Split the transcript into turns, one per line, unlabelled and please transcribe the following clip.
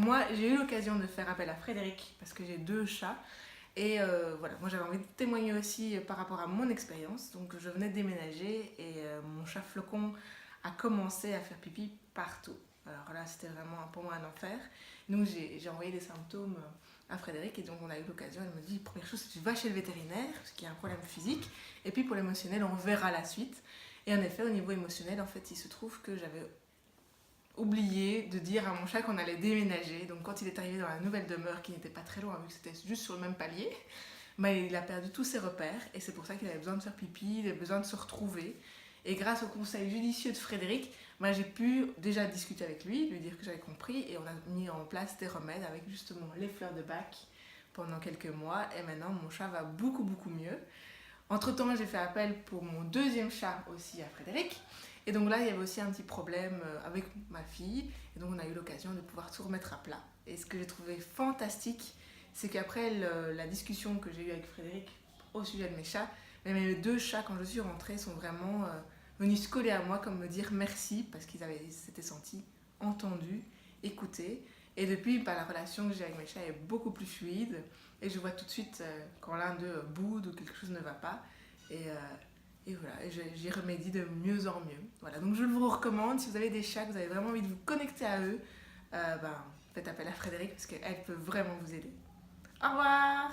moi, j'ai eu l'occasion de faire appel à Frédéric parce que j'ai 2 chats. Et voilà, moi j'avais envie de témoigner aussi par rapport à mon expérience. Donc je venais de déménager et mon chat Flocon a commencé à faire pipi partout. Alors là, c'était vraiment pour moi un enfer. Donc j'ai envoyé des symptômes à Frédéric et donc on a eu l'occasion. Elle me dit, première chose, tu vas chez le vétérinaire parce qu'il y a un problème physique. Et puis pour l'émotionnel, on verra la suite. Et en effet, au niveau émotionnel, en fait, il se trouve que j'avais oublié de dire à mon chat qu'on allait déménager. Donc quand il est arrivé dans la nouvelle demeure, qui n'était pas très loin, vu que c'était juste sur le même palier, bah, il a perdu tous ses repères. Et c'est pour ça qu'il avait besoin de faire pipi, il avait besoin de se retrouver. Et grâce au conseil judicieux de Frédéric, bah, j'ai pu déjà discuter avec lui, lui dire que j'avais compris. Et on a mis en place des remèdes avec justement les fleurs de bac pendant quelques mois. Et maintenant, mon chat va beaucoup, beaucoup mieux. Entre-temps, j'ai fait appel pour mon deuxième chat aussi à Frédéric. Et donc là, il y avait aussi un petit problème avec ma fille. Et donc on a eu l'occasion de pouvoir tout remettre à plat. Et ce que j'ai trouvé fantastique, c'est qu'après la discussion que j'ai eue avec Frédéric au sujet de mes chats, mes 2 chats, quand je suis rentrée, sont vraiment venus se coller à moi, comme me dire merci, parce qu'ils s'étaient sentis entendus, écoutés. Et depuis, bah, la relation que j'ai avec mes chats est beaucoup plus fluide. Et je vois tout de suite quand l'un d'eux boude ou quelque chose ne va pas. Et, euh, et voilà, j'y remédie de mieux en mieux. Voilà, donc je vous recommande, si vous avez des chats, que vous avez vraiment envie de vous connecter à eux, ben, faites appel à Frédéric parce qu'elle peut vraiment vous aider. Au revoir!